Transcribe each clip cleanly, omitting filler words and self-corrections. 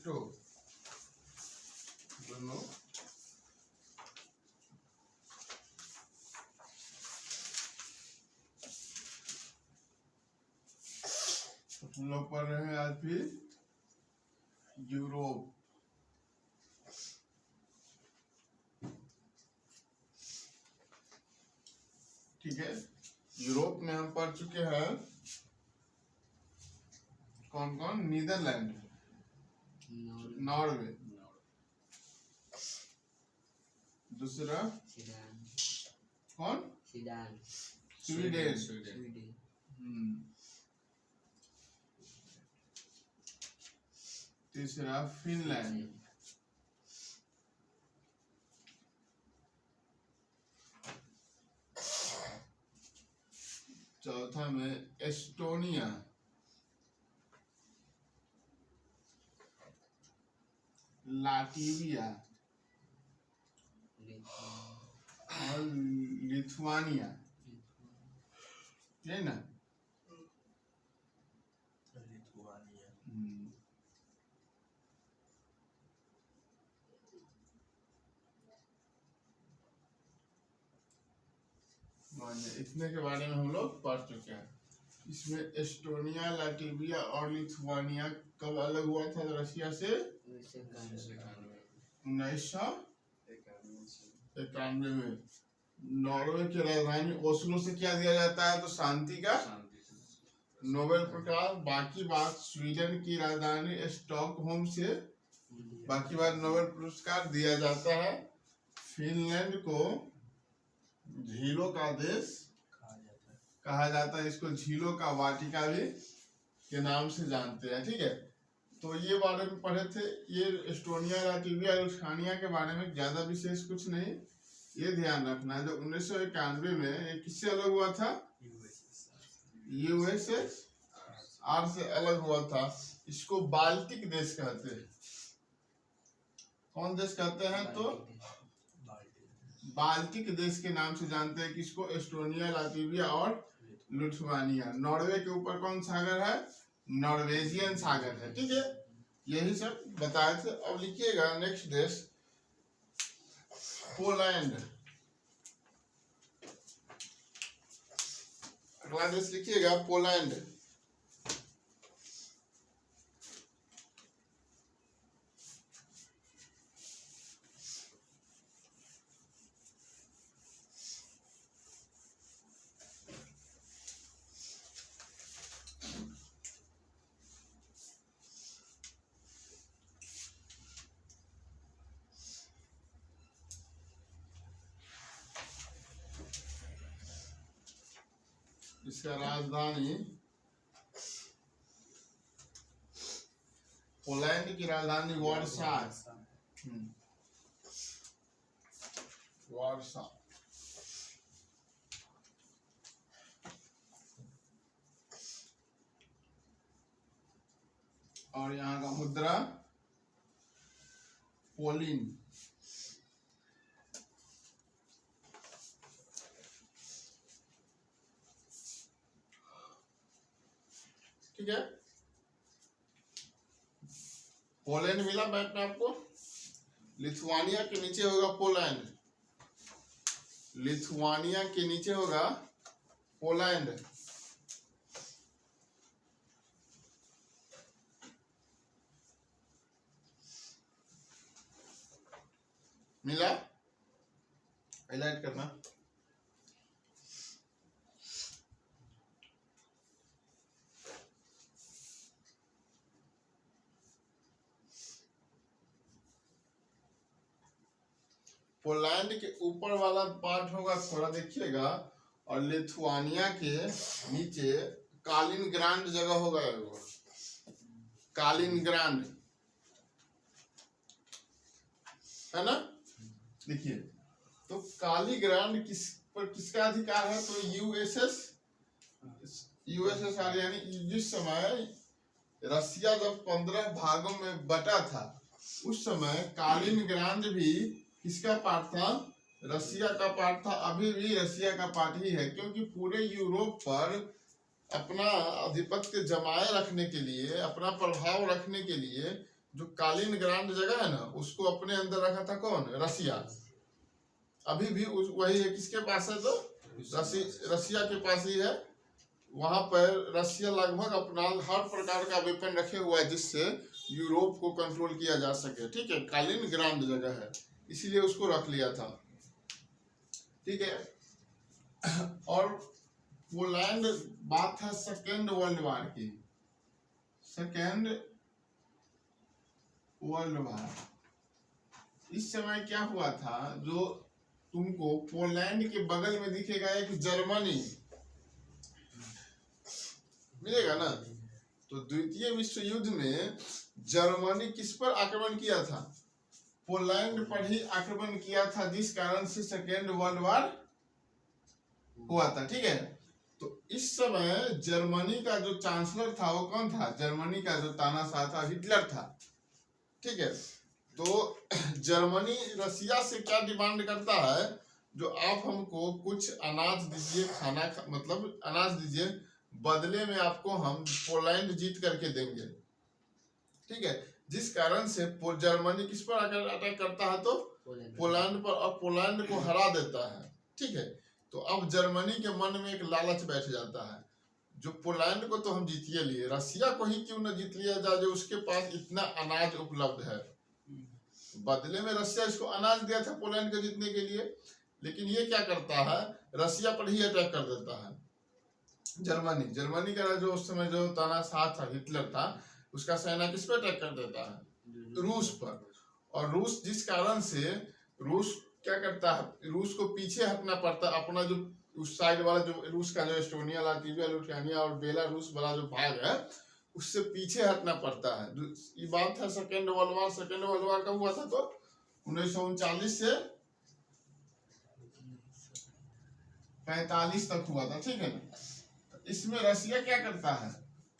एस्टो दोनों हम लोग पढ़ रहे हैं आज भी यूरोप। ठीक है, यूरोप में हम पढ़ चुके हैं कौन कौन? नीदरलैंड, नॉर्वे, दूसरा कौन? स्वीडन। तीसरा फिनलैंड, चौथा में एस्टोनिया, लाटविया और लिथुआनिया, है ना? इतने के बारे में हम लोग पढ़ चुके हैं। इसमें एस्टोनिया, लाटविया और लिथुआनिया कब अलग हुआ था रशिया से? 1991 में। नॉर्वे की राजधानी ओस्लो से क्या दिया जाता है? तो शांति का नोबेल पुरस्कार। बाकी बात स्वीडन की राजधानी स्टॉकहोम से बाकी बात नोबेल पुरस्कार दिया जाता है। फिनलैंड को झीलों का देश कहा जाता है, इसको झीलों का वाटिका भी के नाम से जानते हैं। ठीक है, तो ये बारे में पढ़े थे। ये एस्टोनिया, लाटविया और लिथुआनिया के बारे में ज्यादा विशेष कुछ नहीं, ये ध्यान रखना है। जब 1991 में ये किससे अलग हुआ था? यूएसएसआर से अलग हुआ था। इसको बाल्टिक देश कहते हैं। कौन देश कहते हैं? तो बाल्टिक देश के नाम से जानते हैं किसको? एस्टोनिया, लाटविया और लिथुआनिया। नॉर्वे के ऊपर कौन सागर है? नॉर्वेजियन सागर है। ठीक है, यही सब बताए थे। अब लिखिएगा नेक्स्ट देश पोलैंड। अगला देश लिखिएगा पोलैंड। इसका राजधानी, पोलैंड की राजधानी वार्सा। वार्सा। और यहाँ का मुद्रा पोलिन। ठीक है, पोलैंड मिला मैप में आपको। लिथुआनिया के नीचे होगा पोलैंड, लिथुआनिया के नीचे होगा पोलैंड। मिला? हाईलाइट करना। पोलैंड के ऊपर वाला पार्ट होगा, थोड़ा देखिएगा, और लिथुआनिया के नीचे कालिनग्राड जगह होगा। कालिनग्राड है ना? देखिए, तो कालिनग्राड किसका अधिकार है? तो यूएसएसआर, यानी जिस समय रसिया जब 15 भागों में बटा था, उस समय कालिनग्राड भी किसका पार्ट था? रसिया का पार्ट था। अभी भी रसिया का पार्ट ही है, क्योंकि पूरे यूरोप पर अपना आधिपत्य जमाए रखने के लिए, अपना प्रभाव रखने के लिए जो कालिनग्राड जगह है ना, उसको अपने अंदर रखा था कौन? रसिया। अभी भी वही है, किसके पास है? तो रसिया के पास ही है। वहां पर रसिया लगभग अपना हर प्रकार का वेपन रखे हुआ है जिससे यूरोप को कंट्रोल किया जा सके। ठीक है, कालिनग्राड जगह है, इसीलिए उसको रख लिया था। ठीक है। और पोलैंड, बात है सेकेंड वर्ल्ड वार की। सेकेंड वर्ल्ड वार, इस समय क्या हुआ था, जो तुमको पोलैंड के बगल में दिखेगा एक जर्मनी मिलेगा ना, तो द्वितीय विश्व युद्ध में जर्मनी किस पर आक्रमण किया था? पोलैंड पर ही आक्रमण किया था, जिस कारण से सेकेंड वर्ल्ड वार हुआ था। ठीक है, तो इस समय जर्मनी का जो चांसलर था वो कौन था? जर्मनी का जो तानाशाह था हिटलर था। ठीक है, तो जर्मनी रसिया से क्या डिमांड करता है, जो आप हमको कुछ अनाज दीजिए, मतलब अनाज दीजिए, बदले में आपको हम पोलैंड जीत करके देंगे। ठीक है, जिस कारण से जर्मनी किस पर आकर अटैक करता है? तो पोलैंड पर, और पोलैंड को हरा देता है। ठीक है, तो अब जर्मनी के मन में एक लालच बैठ जाता है, जो पोलैंड को तो हम जीतिए लिए, रसिया को ही क्यों न जीत लिया जाए, जो उसके पास इतना अनाज उपलब्ध है। बदले में रसिया इसको अनाज दिया था पोलैंड को जीतने के लिए, लेकिन ये क्या करता है, रसिया पर ही अटैक कर देता है। जर्मनी का जो उस समय जो तानाशाह था, हिटलर था, उसका सेना किस पर अटैक कर देता है? रूस पर। और रूस, जिस कारण से रूस क्या करता है, रूस को पीछे हटना पड़ता है। अपना जो उस साइड वाला जो रूस का जो एस्टोनिया, लाटविया, लिथुआनिया और बेलारूस वाला जो भाग है, उससे पीछे हटना पड़ता है। ये बात है second world war. Second world war कब हुआ था? तो 1939 से 45 तक हुआ था। ठीक है ना, इसमें रसिया क्या करता है?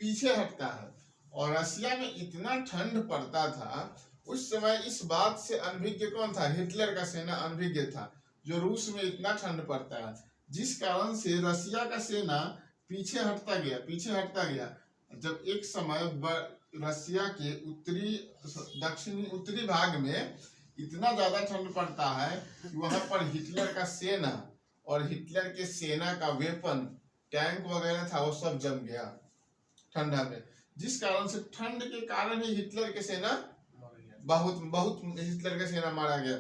पीछे हटता है। और रसिया में इतना ठंड पड़ता था उस समय, इस बात से अनभिज्ञ कौन था? हिटलर का सेना अनभिज्ञ था, जो रूस में इतना ठंड पड़ता है, जिस कारण से रसिया का सेना पीछे हटता गया। जब एक समय रसिया के दक्षिणी उत्तरी भाग में इतना ज्यादा ठंड पड़ता है कि वहां पर हिटलर का सेना और हिटलर के सेना का वेपन, टैंक वगैरह था, वो सब जम गया ठंडा में, जिस कारण से ठंड के कारण ही हिटलर के सेना बहुत हिटलर का सेना मारा गया।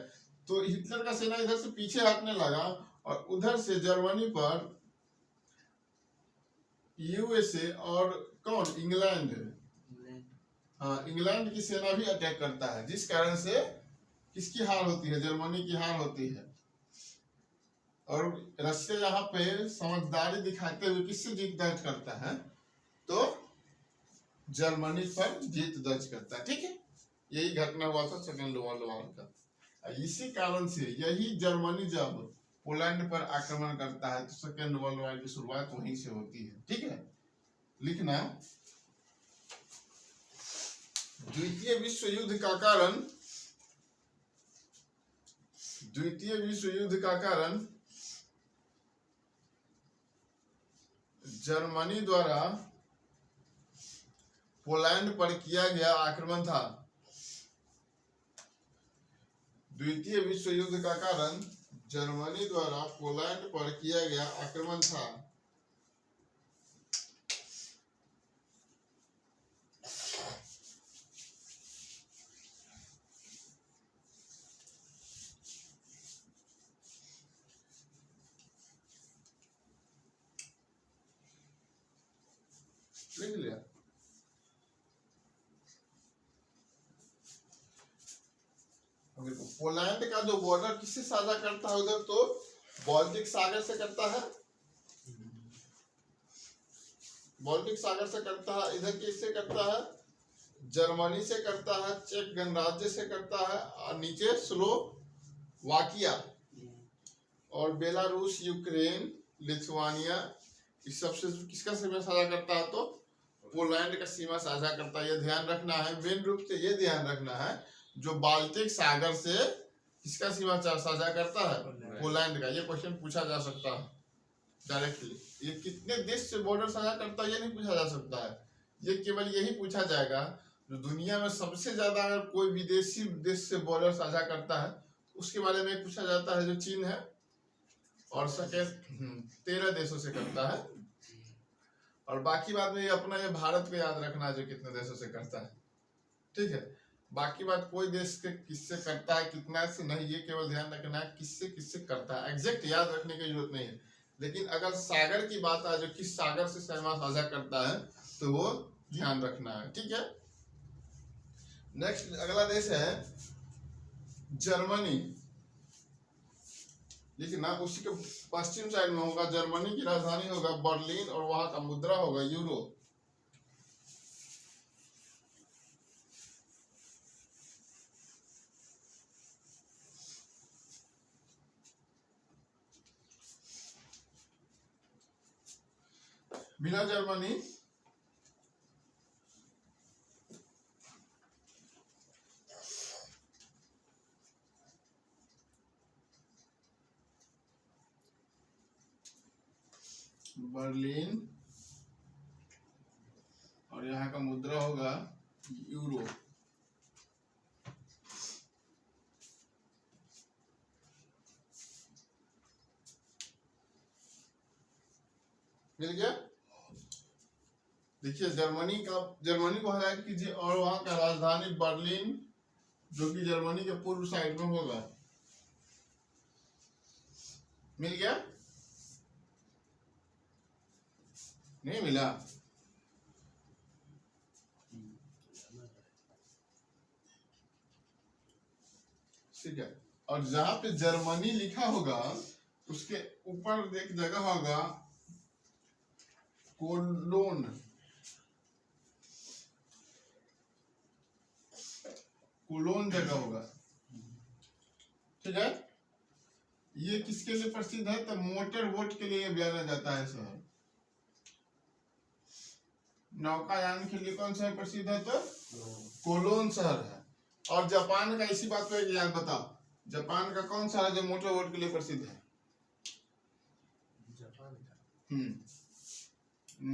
तो हिटलर का सेना इधर से पीछे हटने लगा, और उधर से जर्मनी पर यूएसए और कौन? इंग्लैंड, हाँ, इंग्लैंड की सेना भी अटैक करता है, जिस कारण से किसकी हार होती है? जर्मनी की हार होती है। और रशिया यहाँ पे समझदारी दिखाते हुए किससे जीत दर्ज करता है? तो जर्मनी पर जीत दर्ज करता है। ठीक है, यही घटना हुआ था सेकेंड वर्ल्ड वार का। इसी कारण से यही जर्मनी जब पोलैंड पर आक्रमण करता है, तो सेकेंड वर्ल्ड वार की शुरुआत वहीं से होती है। ठीक है, लिखना, द्वितीय विश्व युद्ध का कारण जर्मनी द्वारा पोलैंड पर किया गया आक्रमण था। द्वितीय विश्व युद्ध का कारण जर्मनी द्वारा पोलैंड पर किया गया आक्रमण था। लिख लिया? पोलैंड का जो बॉर्डर किससे साझा करता है उधर? तो बाल्टिक सागर से करता है, बाल्टिक सागर से करता है। इधर किससे करता है? जर्मनी से करता है, चेक गणराज्य से करता है, और नीचे स्लोवाकिया और बेलारूस, यूक्रेन, लिथुआनिया, इस सबसे किसका सीमा साझा करता है? तो पोलैंड का सीमा साझा करता है। ये ध्यान रखना है, मेन रूप से ये ध्यान रखना है, जो बाल्टिक सागर से किसका सीमा साझा करता है? पोलैंड का। ये क्वेश्चन पूछा जा सकता है डायरेक्टली। ये कितने देश से बॉर्डर साझा करता है ये नहीं पूछा जा सकता है, ये केवल यही पूछा जाएगा जो दुनिया में सबसे ज्यादा अगर कोई विदेशी देश से बॉर्डर साझा करता है उसके बारे में पूछा जाता है, जो चीन है। और सेकेंड 13 देशों से करता है। और बाकी बात में अपना ये भारत को याद रखना है जो कितने देशों से करता है, ठीक है। बाकी बात कोई देश के किससे करता है कितना से नहीं, ये केवल ध्यान रखना है किससे किससे करता है, एग्जैक्ट याद रखने की जरूरत नहीं है। लेकिन अगर सागर की बात आए जो किस सागर से सीमा साझा करता है तो वो ध्यान रखना है, ठीक है। नेक्स्ट अगला देश है जर्मनी। लिखना, उसी के पश्चिम साइड में होगा। जर्मनी की राजधानी होगा बर्लिन और वहां का मुद्रा होगा यूरो। बिना जर्मनी बर्लिन और यहाँ का मुद्रा होगा यूरो। मिल गया। देखिए जर्मनी को हाईलाइट कीजिए और वहां का राजधानी बर्लिन जो कि जर्मनी के पूर्व साइड में होगा। मिल गया, नहीं मिला? ठीक है। और जहां पे जर्मनी लिखा होगा उसके ऊपर एक जगह होगा कोलोन। कोलोन जगह होगा, ठीक है। ये किसके लिए प्रसिद्ध है? तो मोटर बोट के लिए जाना जाता है शहर। नौकायान के लिए कौन सा प्रसिद्ध है? तो कोलोन शहर है। और जापान का इसी बात पे याद बताओ, जापान का कौन सा है जो मोटर बोट के लिए प्रसिद्ध है?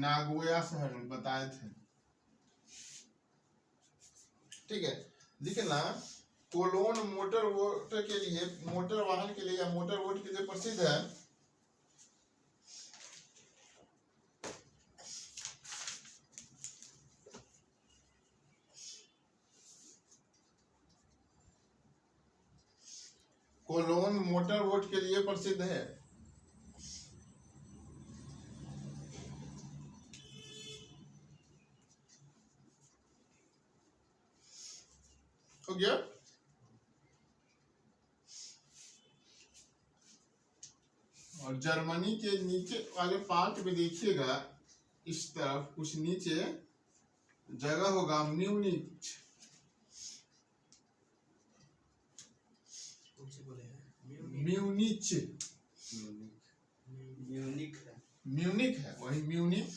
नागोया शहर में बताए थे, ठीक है। लिखना, कोलोन मोटर बोट के लिए, मोटर वाहन के लिए या मोटर बोट के लिए प्रसिद्ध है। कोलोन मोटर बोट के लिए प्रसिद्ध है। हो गया। और जर्मनी के नीचे वाले पार्ट में देखिएगा, इस तरफ कुछ नीचे जगह होगा म्यूनिच। म्यूनिच म्यूनिक है वही म्यूनिक।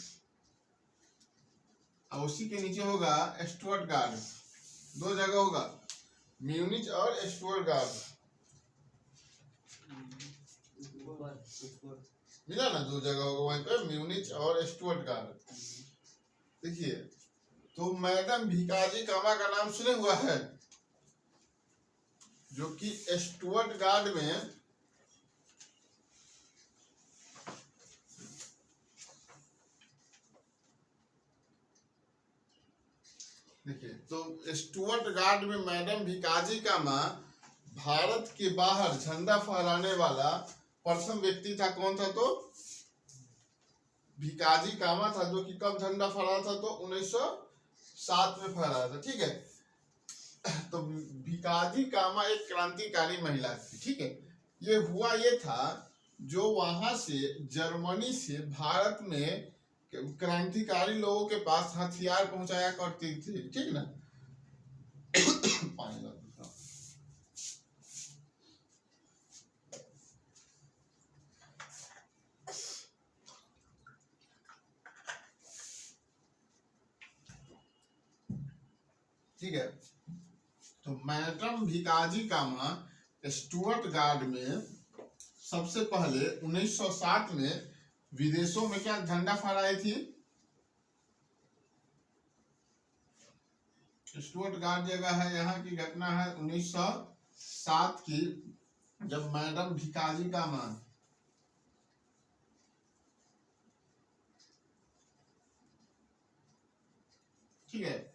और उसी के नीचे होगा स्टुटगार्ट। दो जगह होगा, म्यूनिच और स्टुटगार्ट। मिला ना, दो जगह होगा वहीं पे, म्यूनिच और स्टुटगार्ट। देखिए, तो मैडम भिकाजी कामा का नाम सुने हुआ है, जो कि स्टुटगार्ट में देखिए, तो स्टुटगार्ट में मैडम भिकाजी कामा भारत के बाहर झंडा फहराने वाला प्रथम व्यक्ति था। कौन था? तो भिकाजी कामा था, जो कि कब झंडा फहराया था? तो 1907 में फहराया था, ठीक है। तो भिकाजी कामा एक क्रांतिकारी महिला थी, ठीक है। ये हुआ ये था, जो वहां से जर्मनी से भारत में क्रांतिकारी लोगों के पास हथियार पहुंचाया करती थी, ठीक ना। पानी ला दूसरा। ठीक है। तो मैडम भिकाजी कामा स्टुटगार्ट में सबसे पहले 1907 में विदेशों में क्या झंडा फहराई थी? स्टुअर्टगार्ड जगह है, यहाँ की घटना है 1907 की, जब मैडम भिकाजी कामा, ठीक है,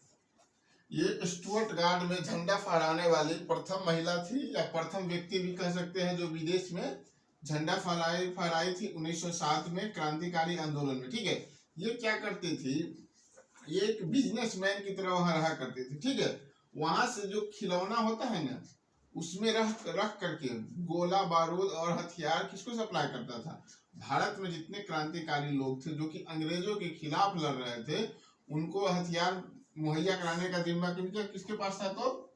ये स्टुअर्टगार्ड में झंडा फहराने वाली प्रथम महिला थी, या प्रथम व्यक्ति भी कह सकते हैं, जो विदेश में झंडा फहराई थी 1907 में क्रांतिकारी आंदोलन में। ठीक है, ये क्या करती थी, ये एक बिजनेसमैन की तरह वहां रहा करती थी। ठीक है, वहां से जो खिलौना होता है ना, उसमें रख करके गोला बारूद और हथियार किसको सप्लाई करता था, भारत में जितने क्रांतिकारी लोग थे जो कि अंग्रेजों के खिलाफ लड़ रहे थे, उनको हथियार मुहैया कराने का जिम्मा किसके पास था, तो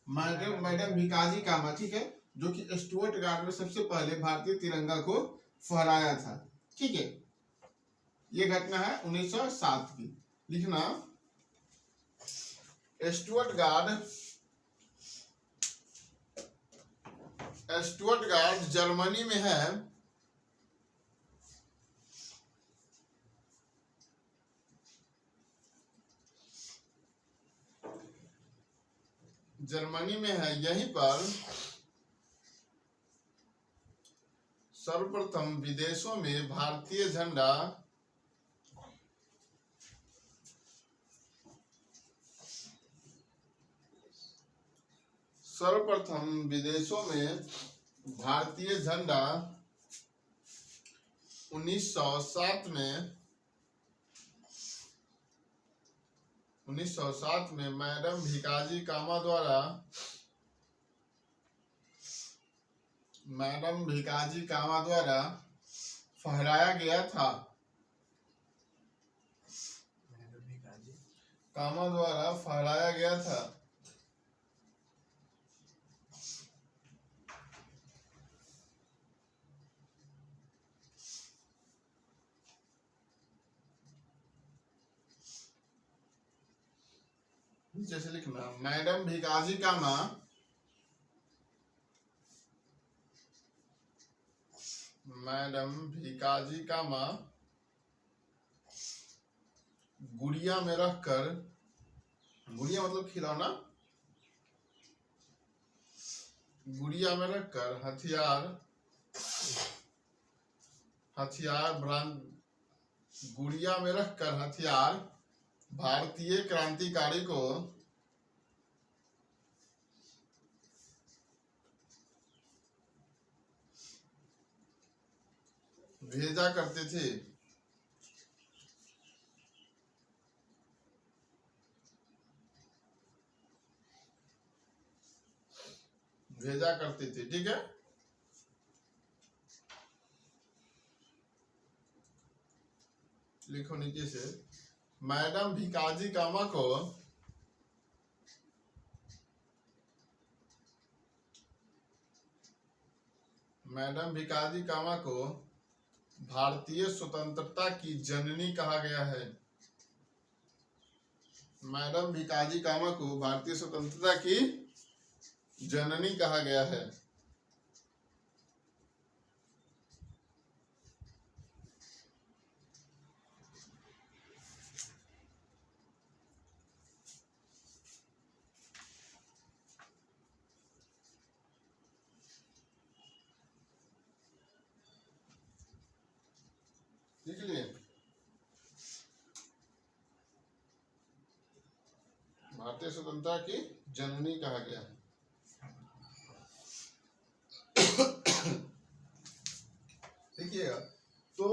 मैडम भिकाजी कामा, ठीक है, जो कि स्टुअर्टगार्ड में सबसे पहले भारतीय तिरंगा को फहराया था। ठीक है, ये घटना है 1907 की। लिखना, स्टुअर्टगार्ड जर्मनी में है। जर्मनी में है, यहीं पर सर्वप्रथम विदेशों में भारतीय झंडा सर्वप्रथम विदेशों में भारतीय झंडा 1907 में मैडम भिकाजी कामा द्वारा फहराया गया था। कामा द्वारा फहराया गया था। जैसे लिखना, मैडम भिकाजी कामा गुड़िया में रखकर, गुड़िया मतलब खिलौना, गुड़िया में रखकर गुड़िया में रखकर हथियार भारतीय क्रांतिकारी को भेजा करते थे। ठीक है, लिखो नीचे से, मैडम भिकाजी कामा को भारतीय स्वतंत्रता की जननी कहा गया है। मैडम भिकाजी कामा को भारतीय स्वतंत्रता की जननी कहा गया है। लिख लिए, भारतीय स्वतंत्रता की जननी कहा गया है। देखिएगा, तो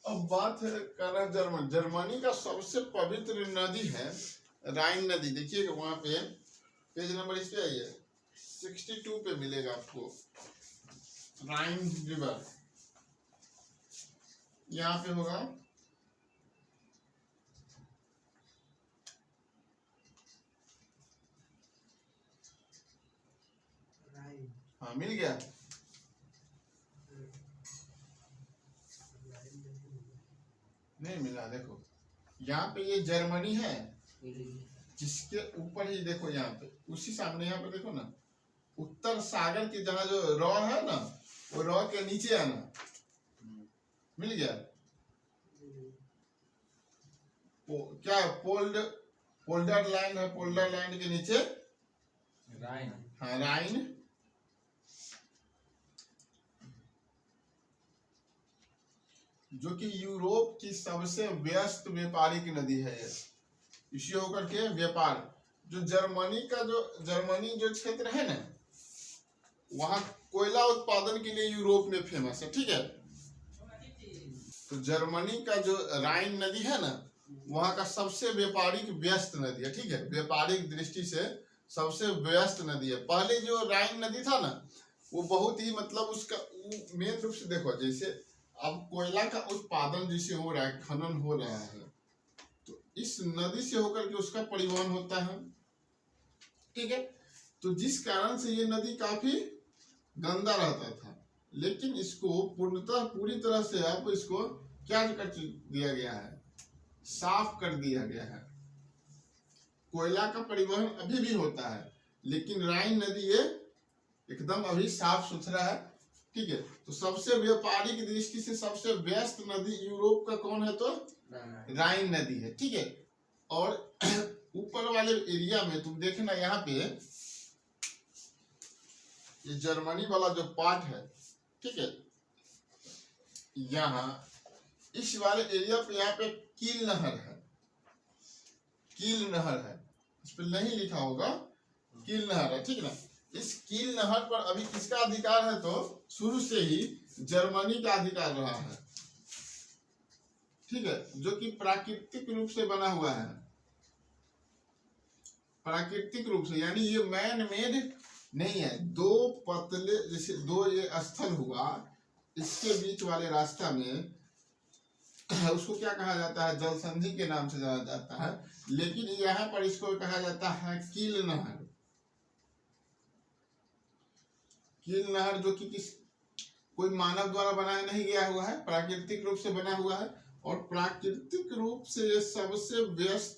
अब बात कर रहा है जर्मनी का सबसे पवित्र नदी है राइन नदी। देखिएगा वहां पे पेज नंबर इस पे आइए, 62 पे मिलेगा आपको राइन रिवर, यहाँ पे होगा हाँ, मिल गया। नहीं मिला, देखो यहाँ पे ये जर्मनी है, जिसके ऊपर ही देखो यहाँ पे, उसी सामने यहाँ पे देखो ना, उत्तर सागर की जगह जो रॉ है ना, वो रॉ के नीचे आना, मिल गया। क्या पोल्ड पोल्डर लैंड है, पोल्डर लैंड के नीचे राइन। हाँ राइन, जो कि यूरोप की सबसे व्यस्त व्यापारिक नदी है। इसी होकर के व्यापार जो जर्मनी जो क्षेत्र है ना, वहां कोयला उत्पादन के लिए यूरोप में फेमस है। ठीक है, तो जर्मनी का जो राइन नदी है ना, वहां का सबसे व्यापारिक व्यस्त नदी है। ठीक है, व्यापारिक दृष्टि से सबसे व्यस्त नदी है। पहले जो राइन नदी था ना, वो बहुत ही मतलब उसका मेन रूप से देखो, जैसे अब कोयला का उत्पादन जैसे हो रहा है, खनन हो रहा है, तो इस नदी से होकर के उसका परिवहन होता है। ठीक है, तो जिस कारण से ये नदी काफी गंदा रहता था, लेकिन इसको पूरी तरह से अब इसको क्या कर दिया गया है, साफ कर दिया गया है। कोयला का परिवहन अभी भी होता है, लेकिन राइन नदी ये एकदम अभी साफ सुथरा है। ठीक है, तो सबसे व्यापारिक दृष्टि से सबसे व्यस्त नदी यूरोप का कौन है, तो राइन नदी है। ठीक है, और ऊपर वाले एरिया में तुम देखना, यहाँ पे ये जर्मनी वाला जो पार्ट है, ठीक है, यहाँ इस वाले एरिया पे यहाँ पे कील नहर है, कील नहर है, इस पे नहीं लिखा होगा, कील नहर है। ठीक है ना, इस कील नहर पर अभी किसका अधिकार है, तो शुरू से ही जर्मनी का अधिकार रहा है। ठीक है, जो कि प्राकृतिक रूप से बना हुआ है, प्राकृतिक रूप से, यानी ये मैन मेड नहीं है। दो पतले जैसे दो ये स्थल हुआ, इसके बीच वाले रास्ता में उसको क्या कहा जाता है, जल संधि के नाम से जाना जाता है, लेकिन यहाँ पर इसको कहा जाता है कील नहर। कील नहर जो कि कोई मानव द्वारा बनाया नहीं गया हुआ है, प्राकृतिक रूप से बना हुआ है, और प्राकृतिक रूप से ये सबसे व्यस्त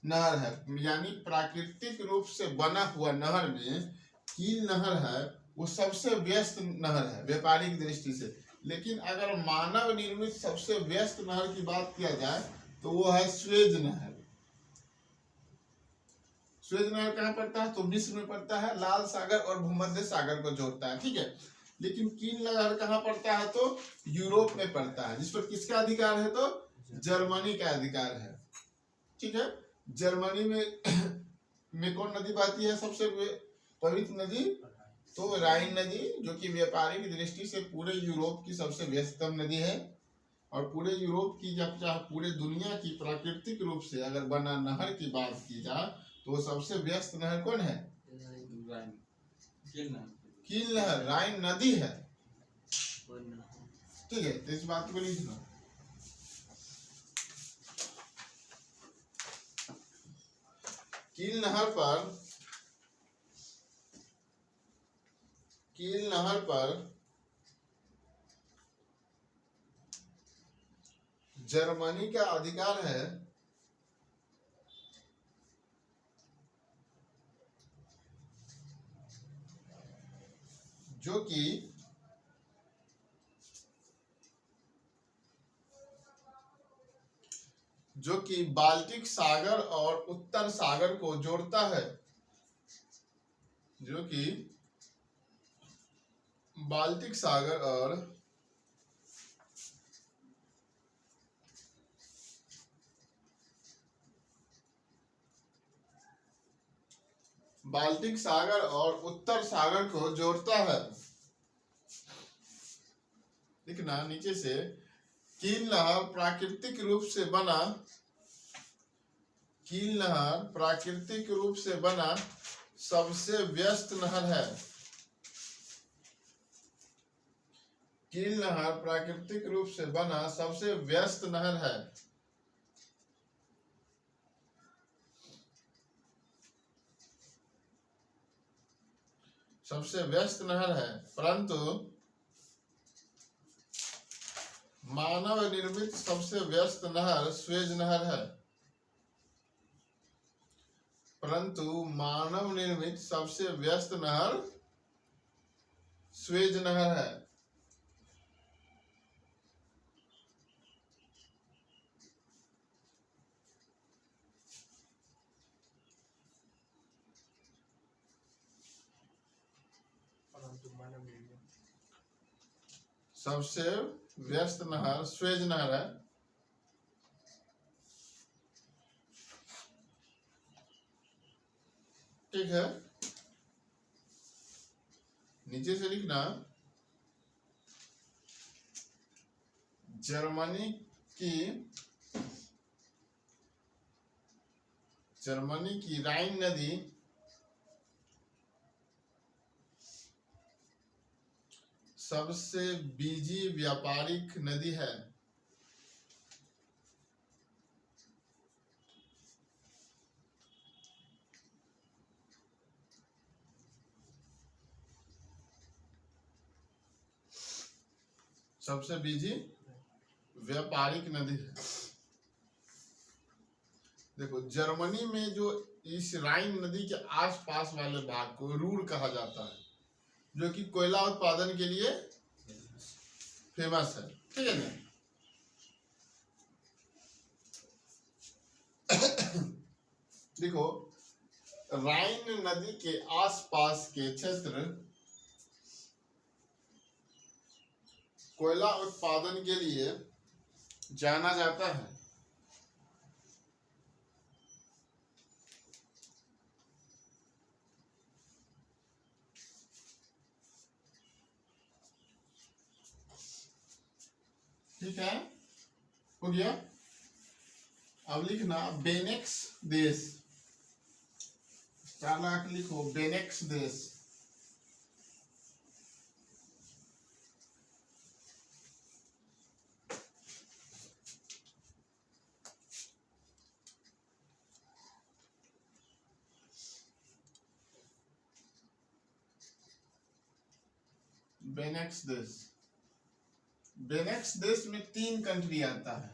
नहर है। यानी प्राकृतिक रूप से बना हुआ नहर में कील नहर है, वो सबसे व्यस्त नहर है व्यापारिक दृष्टि से। लेकिन अगर मानव निर्मित सबसे व्यस्त नहर की बात किया जाए तो वो है स्वेज नहर। स्वेज नहर कहाँ पड़ता है, तो मिस्र में पड़ता है, लाल सागर और भूमध्य सागर को जोड़ता है। ठीक है, लेकिन कील नहर कहाँ पड़ता है, तो यूरोप में पड़ता है, जिस पर किसका अधिकार है, तो जर्मनी का अधिकार है। ठीक है, जर्मनी में कौन नदी बहती है, सबसे पवित्र नदी, तो राइन नदी, जो कि व्यापारिक दृष्टि से पूरे यूरोप की सबसे व्यस्ततम नदी है। और पूरे यूरोप की, जब चाहे पूरे दुनिया की प्राकृतिक रूप से अगर बना नहर की बात की जाए तो सबसे व्यस्त नहर कौन है, कील नहर, राइन नदी है। ठीक है, तो इस बात को लिखना। कील नहर पर जर्मनी का अधिकार है, जो कि बाल्टिक सागर और उत्तर सागर को जोड़ता है, जो कि बाल्टिक सागर और उत्तर सागर को जोड़ता है। लिखना नीचे से, कील नहर प्राकृतिक रूप से बना सबसे व्यस्त नहर है। कील नहर प्राकृतिक रूप से बना सबसे व्यस्त नहर है। सबसे व्यस्त नहर है, परंतु मानव निर्मित सबसे व्यस्त नहर स्वेज नहर है। परंतु मानव निर्मित सबसे व्यस्त नहर स्वेज नहर है। सबसे व्यस्त नहर स्वेज नहर है। ठीक है, नीचे से लिखना जर्मनी की राइन नदी सबसे बिजी व्यापारिक नदी है। सबसे बिजी व्यापारिक नदी है। देखो, जर्मनी में जो इस राइन नदी के आसपास वाले भाग को रूर कहा जाता है, जो कि कोयला उत्पादन के लिए फेमस है। ठीक है ना? देखो, राइन नदी के आसपास के क्षेत्र कोयला उत्पादन के लिए जाना जाता है। ठीक है, हो गया। अब लिखना बेनेक्स देश। 4 लाख लिखो, बेनेक्स देश। बेनेक्स देश, बेनेक्स देश में 3 कंट्री आता है।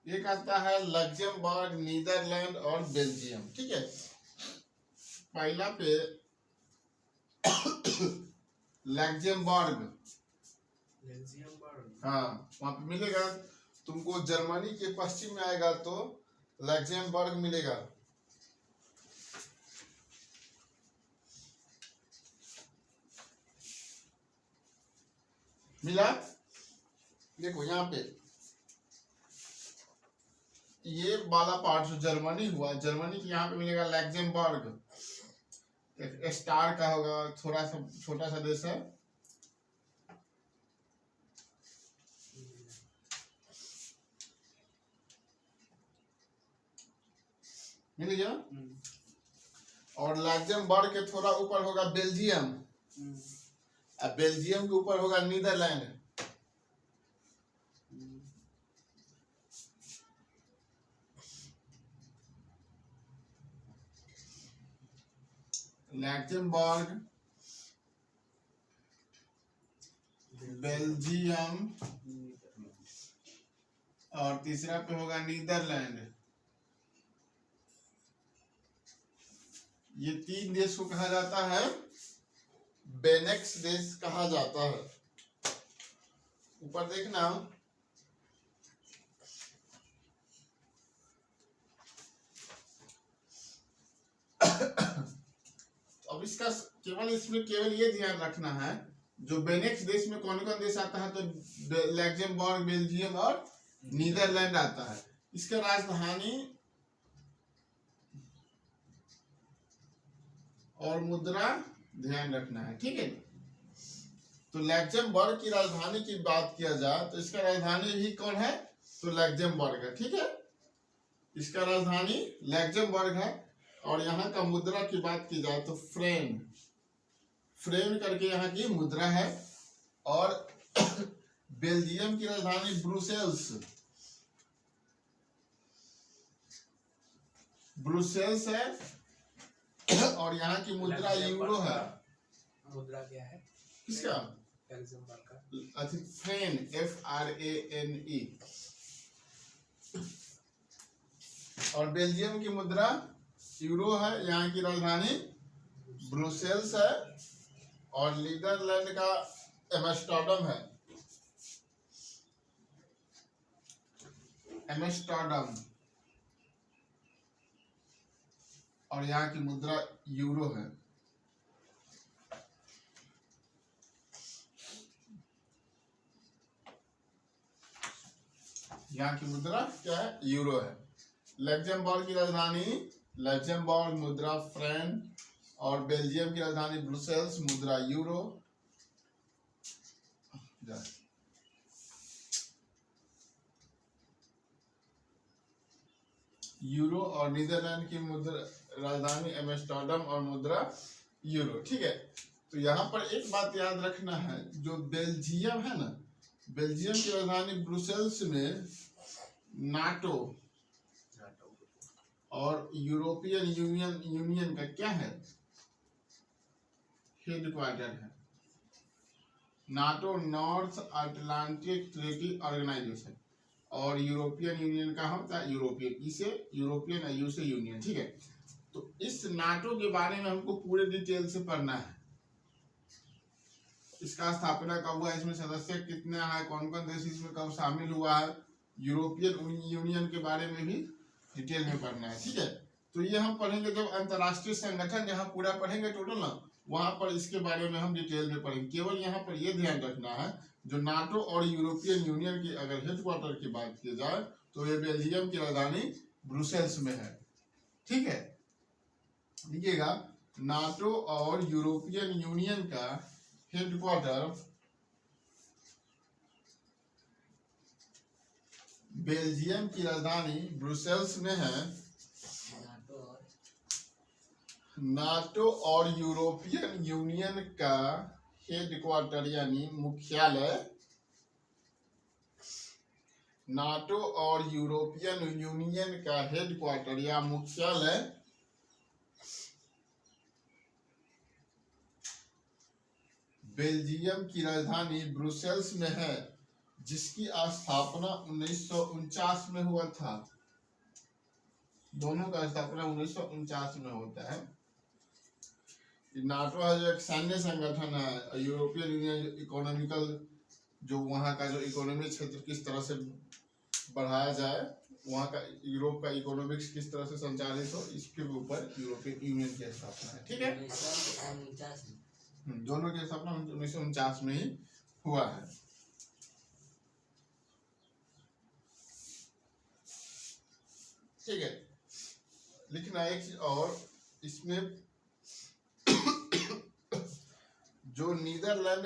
एक आता है लग्जमबर्ग, नीदरलैंड और बेल्जियम। ठीक है, पहला पे लग्जमबर्ग, हाँ, वहां पे मिलेगा तुमको। जर्मनी के पश्चिम में आएगा तो लग्जमबर्ग मिलेगा। मिला? देखो यहाँ पे ये वाला पार्ट जो जर्मनी हुआ, जर्मनी के यहाँ पे मिलेगा लग्जमबर्ग। एक स्टार का होगा, थोड़ा सा छोटा सा देश है। मिल गया? और लग्जमबर्ग के थोड़ा ऊपर होगा बेल्जियम, अब बेल्जियम के ऊपर होगा नीदरलैंड। लग्जमबर्ग, बेल्जियम और तीसरा पे होगा नीदरलैंड। ये 3 देश को कहा जाता है बेनेक्स देश कहा जाता है। ऊपर देखना, अब इसका केवल इसमें केवल ये ध्यान रखना है, जो बेनेक्स देश में कौन कौन देश आता है, तो लग्जमबर्ग, बेल्जियम और नीदरलैंड आता है। इसका राजधानी और मुद्रा ध्यान रखना है। ठीक है, तो लग्जमबर्ग की राजधानी की बात किया जाए तो इसका राजधानी भी कौन है, तो लग्जमबर्ग है। ठीक है, इसका राजधानी लग्जमबर्ग है। और यहाँ का मुद्रा की बात की जाए तो फ्रेन करके यहाँ की मुद्रा है। और बेल्जियम की राजधानी ब्रुसेल्स है। और यहाँ की मुद्रा यूरो है। मुद्रा क्या है किसका? लग्जमबर्ग का? फ्रेन, FRANE। और बेल्जियम की मुद्रा यूरो है। यहाँ की राजधानी ब्रुसेल्स है। और नीदरलैंड का एम्स्टर्डम है। एम्स्टर्डम, और यहाँ की मुद्रा यूरो है। यहाँ की मुद्रा क्या है? यूरो है। लग्जमबर्ग की राजधानी लग्जमबर्ग, मुद्रा फ्रैंक, और बेल्जियम की राजधानी ब्रुसेल्स, मुद्रा यूरो। यूरो, और नीदरलैंड की मुद्रा राजधानी एम्स्टर्डम और मुद्रा यूरो। ठीक है, तो यहाँ पर एक बात याद रखना है, जो बेल्जियम है ना, बेल्जियम की राजधानी ब्रुसेल्स में नाटो और यूरोपियन यूनियन का क्या है? हेडक्वार्टर है। NATO North Atlantic Treaty Organization, और यूरोपियन यूनियन का होता है यूरोपियन, इसे यूरोपियन, यू से यूनियन। ठीक है, तो इस नाटो के बारे में हमको पूरे डिटेल से पढ़ना है। इसका स्थापना कब हुआ, इसमें सदस्य कितने हैं, कौन कौन देश इसमें कब शामिल हुआ है, यूरोपियन यूनियन के बारे में भी डिटेल में पढ़ना है। ठीक है, तो ये हम पढ़ेंगे जब अंतर्राष्ट्रीय संगठन जहाँ पूरा पढ़ेंगे टोटल ना, वहां पर इसके बारे में हम डिटेल में पढ़ेंगे। केवल यहाँ पर ये ध्यान रखना है, जो नाटो और यूरोपियन यूनियन की अगर हेडक्वार्टर की बात की जाए तो ये बेल्जियम की राजधानी ब्रुसेल्स में है। ठीक है, देखिएगा, नाटो और यूरोपियन यूनियन का हेडक्वार्टर बेल्जियम की राजधानी ब्रुसेल्स में है। नाटो और यूरोपियन यूनियन का हेडक्वार्टर यानी मुख्यालय, नाटो और यूरोपियन यूनियन का हेडक्वार्टर या मुख्यालय बेल्जियम की राजधानी ब्रुसेल्स में है, जिसकी स्थापना 1949 में हुआ था। दोनों का स्थापना 1949 में होता है। नाटो है जो एक सैन्य संगठन है, यूरोपियन यूनियन इकोनॉमिकल, जो वहाँ का जो इकोनॉमी क्षेत्र किस तरह से बढ़ाया जाए, वहाँ का यूरोप का इकोनॉमिक्स किस तरह से संचालित हो, इसके ऊपर यूरोपियन यूनियन की स्थापना है। ठीक है, दोनों की स्थापना 1949 में ही हुआ है। ठीक है, लिखना एक चीज और, इसमें जो नीदरलैंड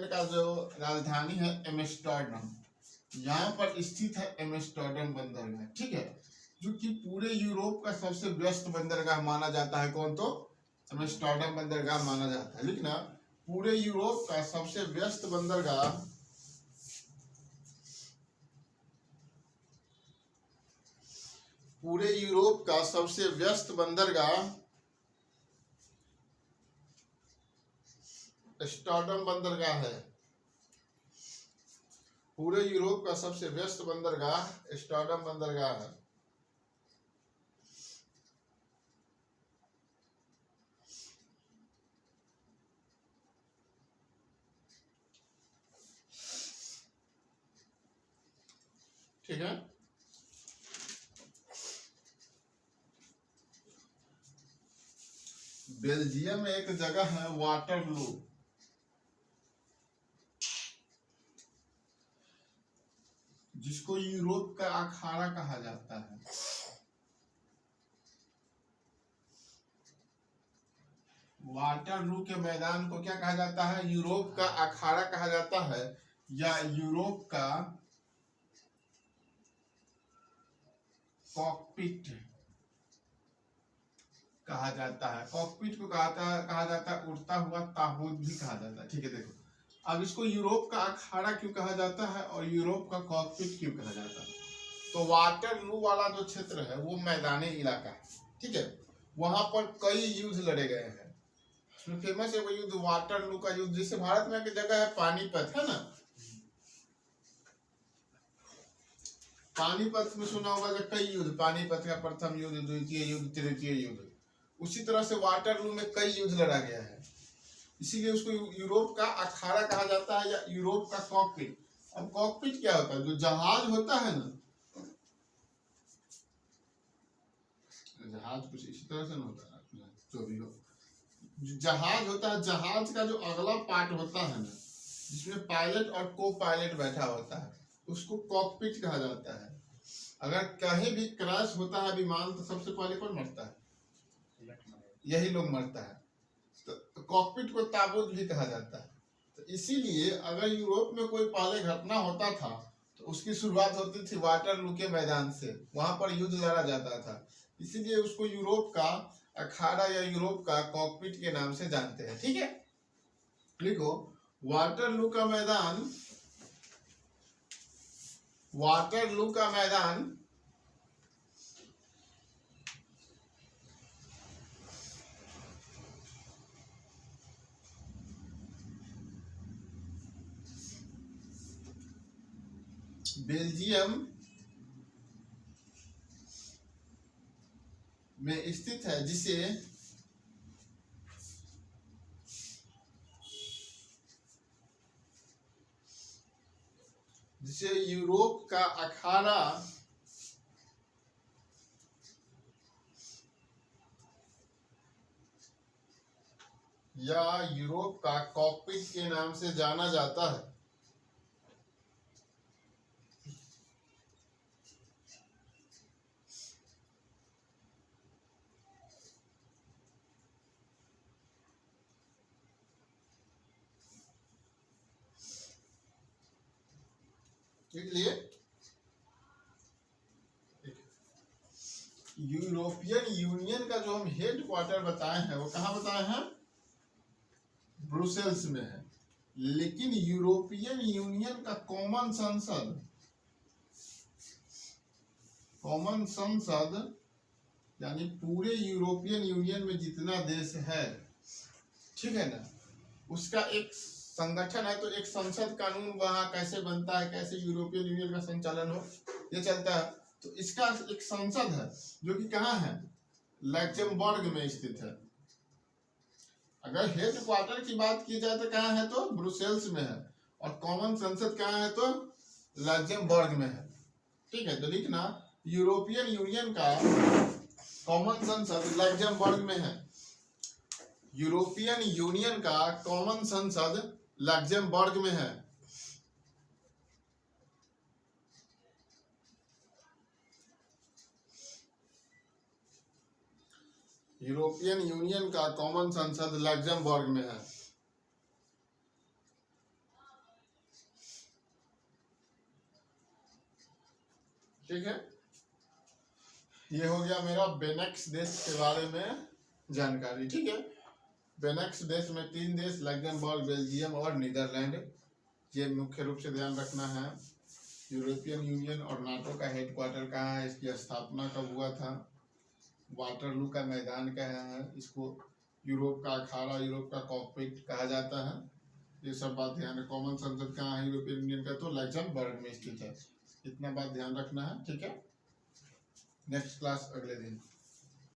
का जो राजधानी है एम्स्टर्डम, यहाँ पर स्थित है एम्स्टर्डम बंदरगाह। ठीक है, जो कि पूरे यूरोप का सबसे व्यस्त बंदरगाह माना जाता है। कौन? तो एम्स्टर्डम बंदरगाह माना जाता है। लिखना, पूरे यूरोप का सबसे व्यस्त बंदरगाह पूरे यूरोप का सबसे व्यस्त बंदरगाह एम्स्टर्डम बंदरगाह है। पूरे यूरोप का सबसे व्यस्त बंदरगाह एम्स्टर्डम बंदरगाह है। ठीक है, बेल्जियम में एक जगह है वाटरलू, जिसको यूरोप का अखाड़ा कहा जाता है। वाटरलू के मैदान को क्या कहा जाता है? यूरोप का अखाड़ा कहा जाता है, या यूरोप का कॉकपिट कहा जाता है। कॉकपिट को कहा जाता है उड़ता हुआ ताबूत भी कहा जाता है। ठीक है, देखो, अब इसको यूरोप का अखाड़ा क्यों कहा जाता है और यूरोप का कॉकपिट क्यों कहा जाता है? तो वाटरलू वाला जो क्षेत्र है वो मैदानी इलाका है। ठीक है, वहां पर कई युद्ध लड़े गए हैं। उसमें फेमस है वो युद्ध वाटरलू का युद्ध, जिसे भारत में एक जगह है पानीपत, है ना। पानीपत में सुना होगा कि कई युद्ध, पानीपत का प्रथम युद्ध, द्वितीय युद्ध, तृतीय युद्ध, उसी तरह से वाटरलू में कई युद्ध लड़ा गया है, इसीलिए उसको यूरोप का अखाड़ा कहा जाता है या यूरोप का कॉकपिट। अब कॉकपिट क्या होता है? जो जहाज होता है ना, जहाज कुछ इसी तरह से नहीं होता है, जो भी हो, जहाज होता है, जहाज का जो अगला पार्ट होता है ना, जिसमें पायलट और को पायलट बैठा होता है, उसको कॉकपिट कहा जाता है। अगर कहीं भी क्रैश होता है विमान तो सबसे पहले कौन मरता है? यही लोग मरता है। तो कॉकपिट को ताबूत भी कहा जाता है। तो इसीलिए अगर यूरोप में कोई पहले घटना होता था तो उसकी शुरुआत होती थी वाटरलू के मैदान से, वहां पर युद्ध लड़ा जाता था। इसीलिए उसको यूरोप का अखाड़ा या यूरोप का कॉकपिट के नाम से जानते हैं। ठीक है, लिखो वाटरलू का मैदान, वाटरलू का मैदान बेल्जियम में स्थित है, जिसे यूरोप का अखाड़ा या यूरोप का कॉकपिट के नाम से जाना जाता है। इसलिए यूरोपियन यूनियन का जो हम हेड क्वार्टर बताए हैं वो कहाँ बताए हैं? ब्रुसेल्स में है। लेकिन यूरोपियन यूनियन का कॉमन संसद यानी पूरे यूरोपियन यूनियन में जितना देश है, ठीक है ना, उसका एक संगठन है। तो एक संसद कानून वहां कैसे बनता है, कैसे यूरोपियन यूनियन का संचालन हो, ये चलता है। तो इसका एक संसद है जो कि कहाँ है? लक्जमबर्ग में स्थित है। अगर हेड क्वार्टर की बात की जाए तो कहाँ है? तो ब्रुसेल्स में है। और कॉमन संसद कहाँ है? तो लक्जमबर्ग में है। ठीक है, तो लिखना यूरोपियन यूनियन का कॉमन संसद लक्जमबर्ग में है। यूरोपियन यूनियन का कॉमन संसद लक्जमबर्ग में है। यूरोपियन यूनियन का कॉमन संसद लक्जमबर्ग में है। ठीक है, ये हो गया मेरा बेनेक्स देश के बारे में जानकारी। ठीक है, बेनेक्स देश में 3 देश लक्जमबर्ग, बेल्जियम और नीदरलैंड, ये मुख्य रूप से ध्यान रखना है। यूरोपियन यूनियन और नाटो का हेडक्वार्टर कहाँ है, इसकी स्थापना कब हुआ था, वाटरलू का मैदान कहाँ है, इसको यूरोप का अखाड़ा, यूरोप का कॉकपिट कहा जाता है, ये सब बात ध्यान है। कॉमन संसद कहाँ है यूरोपियन यूनियन का? तो लक्जमबर्ग में स्थित है। इतना बात ध्यान रखना है। ठीक है, नेक्स्ट क्लास अगले दिन।